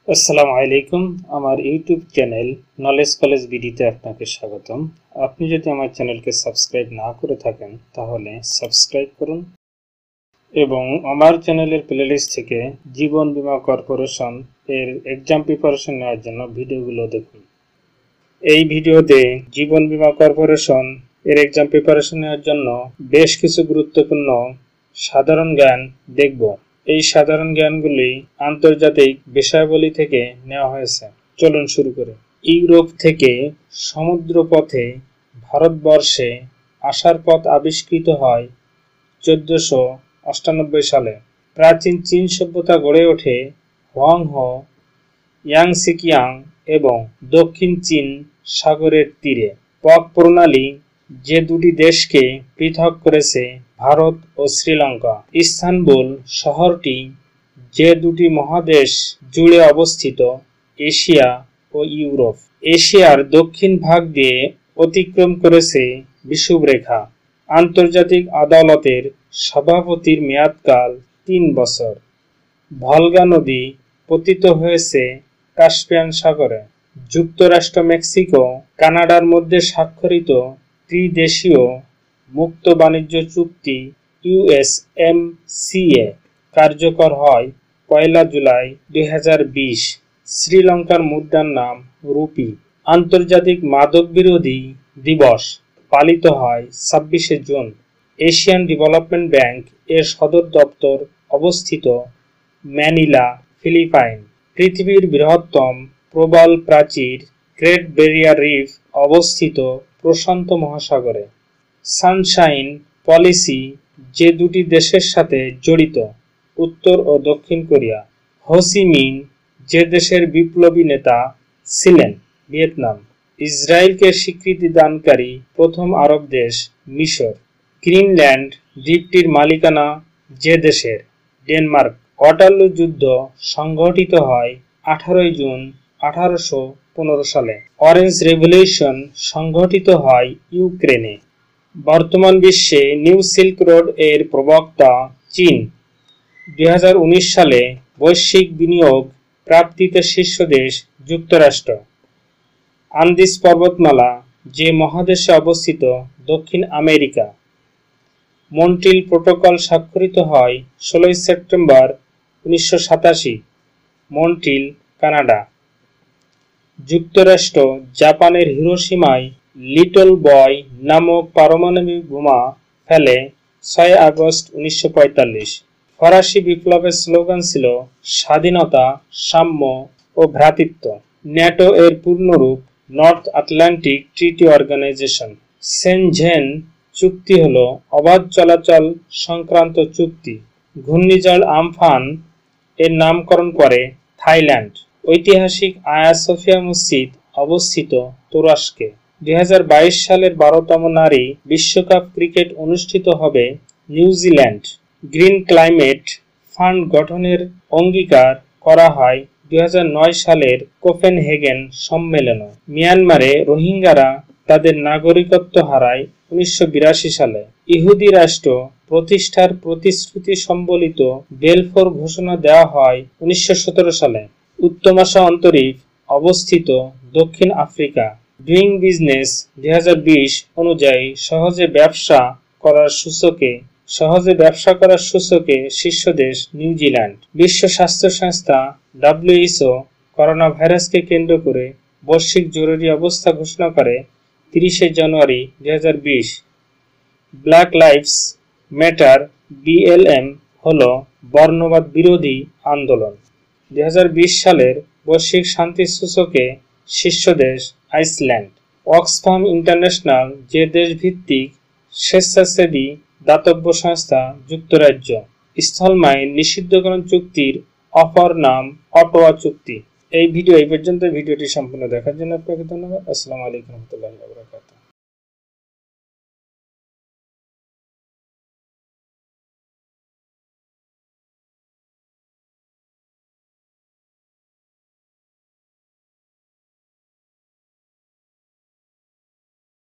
আসসালামু আলাইকুম। আমার ইউটিউব চ্যানেল নলেজ কলেজ বিডিতে আপনাকে স্বাগতম। আপনি যদি আমার চ্যানেলকে সাবস্ক্রাইব না করে থাকেন তাহলে সাবস্ক্রাইব করুন এবং আমার চ্যানেলের প্লেলিস্ট থেকে জীবন বীমা কর্পোরেশন এর এক্সাম প্রিপারেশন নেওয়ার জন্য ভিডিওগুলো দেখুন। এই ভিডিওতে জীবন বীমা কর্পোরেশন এর এক্সাম প্রিপারেশন নেওয়ার জন্য বেশ কিছু গুরুত্বপূর্ণ সাধারণ জ্ঞান দেখব। এই সাধারণ জ্ঞানগুলি আন্তর্জাতিক বিষয়াবলী থেকে নেওয়া হয়েছে। চলুন শুরু করি। ইউরোপ থেকে সমুদ্রপথে ভারতবর্ষে আসার পথ আবিষ্কৃত হয় 1498 সালে। প্রাচীন চীন সভ্যতা গড়ে ওঠে হোয়াংহো, ইয়াংসিকিয়াং এবং দক্ষিণ চীন সাগরের তীরে। পথ প্রণালী যে দুটি দেশকে পৃথক করেছে ভারত ও শ্রীলঙ্কা। ইস্তানবুল শহরটি যে দুটি মহাদেশ জুড়ে অবস্থিত এশিয়া ও ইউরোপ। এশিয়ার দক্ষিণ ভাগ দিয়ে অতিক্রম করেছে বিষুবরেখা। আন্তর্জাতিক আদালতের সভাপতির মেয়াদকাল 3 বছর। ভলগা নদী পতিত হয়েছে কাস্পিয়ান সাগরে। যুক্তরাষ্ট্র, মেক্সিকো, কানাডার মধ্যে স্বাক্ষরিত ত্রিদেশীয় মুক্ত বাণিজ্য চুক্তি USMCA কার্যকর হয় 1 জুলাই 2020। শ্রীলঙ্কার মুদ্রার নাম রুপি। আন্তর্জাতিক মাদক বিরোধী দিবস পালিত হয় 26 জুন। এশিয়ান ডেভেলপমেন্ট ব্যাংক এর সদর দপ্তর অবস্থিত ম্যানিলা, ফিলিপাইন। পৃথিবীর বৃহত্তম প্রবাল প্রাচীর গ্রেট ব্যারিয়ার রিফ অবস্থিত প্রশান্ত মহাসাগরে। সানশাইন পলিসি যে দুটি দেশের সাথে জড়িত, উত্তর ও দক্ষিণ কোরিয়া। হো চি মিন যে দেশের বিপ্লবী নেতা ছিলেন, ভিয়েতনাম। ইসরায়েলকে স্বীকৃতি দানকারী প্রথম আরব দেশ মিশর। গ্রিনল্যান্ড দ্বীপটির মালিকানা যে দেশের, ডেনমার্ক। ওয়াটারলু যুদ্ধ সংঘটিত হয় 18 জুন 1815 সালে। অরেঞ্জ রেভলিউশন সংঘটিত হয় ইউক্রেনে। বর্তমান বিশ্বে নিউ সিল্ক রোড এর প্রবক্তা চীন। 2019 সালে বৈশ্বিক বিনিয়োগ প্রাপ্তিতে শীর্ষ দেশ যুক্তরাষ্ট্র। আন্দিজ পর্বতমালা যে মহাদেশে অবস্থিত, দক্ষিণ আমেরিকা। মন্ট্রিল প্রোটোকল স্বাক্ষরিত হয় 16 সেপ্টেম্বর 1987, মন্ট্রিল, কানাডা। যুক্তরাষ্ট্র জাপানের হিরোশিমায় লিটল বয় নামক পারমাণবিক বোমা ফেলে 6 আগস্ট 1945। ফরাসি বিপ্লবের স্লোগান ছিল স্বাধীনতা, সাম্য ও ভ্রাতৃত্ব। ন্যাটো এর পূর্ণরূপ নর্থ আটলান্টিক ট্রিটি অর্গানাইজেশন। সেনঝেন চুক্তি হল অবাধ চলাচল সংক্রান্ত চুক্তি। ঘূর্ণিঝড় আমফান এর নামকরণ করে থাইল্যান্ড। ঐতিহাসিক আয়া সোফিয়া মসজিদ অবস্থিত তুরস্কে। 2022 সালের 12তম নারী বিশ্বকাপ ক্রিকেট অনুষ্ঠিত হবে নিউজিল্যান্ড। গ্রিন ক্লাইমেট ফান্ড গঠনের অঙ্গীকার করা হয় 2009 সালের কোপেনহেগেন সম্মেলনে। মিয়ানমারে রোহিঙ্গারা তাদের নাগরিকত্ব হারায় 1982 সালে। ইহুদি রাষ্ট্র প্রতিষ্ঠার প্রতিশ্রুতি সম্বলিত বেলফোর ঘোষণা দেওয়া হয় 1917 সালে। উত্তমাশা অন্তরীপ অবস্থিত দক্ষিণ আফ্রিকা। ডুইং বিজনেস 2020 অনুযায়ী সহজে ব্যবসা করার সূচকে শীর্ষ দেশ নিউজিল্যান্ড। বিশ্ব স্বাস্থ্য সংস্থা WHO করোনা ভাইরাসকে কেন্দ্র করে বৈশ্বিক জরুরি অবস্থা ঘোষণা করে 30 জানুয়ারি 2020। ব্ল্যাক লাইভস ম্যাটার BLM হল বর্ণবাদ বিরোধী আন্দোলন। 2020 সালের বৈশ্বিক শান্তি সূচকে শীর্ষ দেশ আইসল্যান্ড। অক্সফাম ইন্টারন্যাশনাল যে দেশভিত্তিক স্বেচ্ছাসেবী দাতব্য সংস্থা যুক্তরাজ্য। স্থলমাইন নিষিদ্ধকরণ চুক্তির অপর নাম অটোয়া চুক্তি। এই পর্যন্ত। ভিডিওটি সম্পূর্ণ দেখার জন্য আপনাকে ধন্যবাদ। আসসালামু আলাইকুম ওয়া রাহমাতুল্লাহি ওয়া বারাকাতুহু।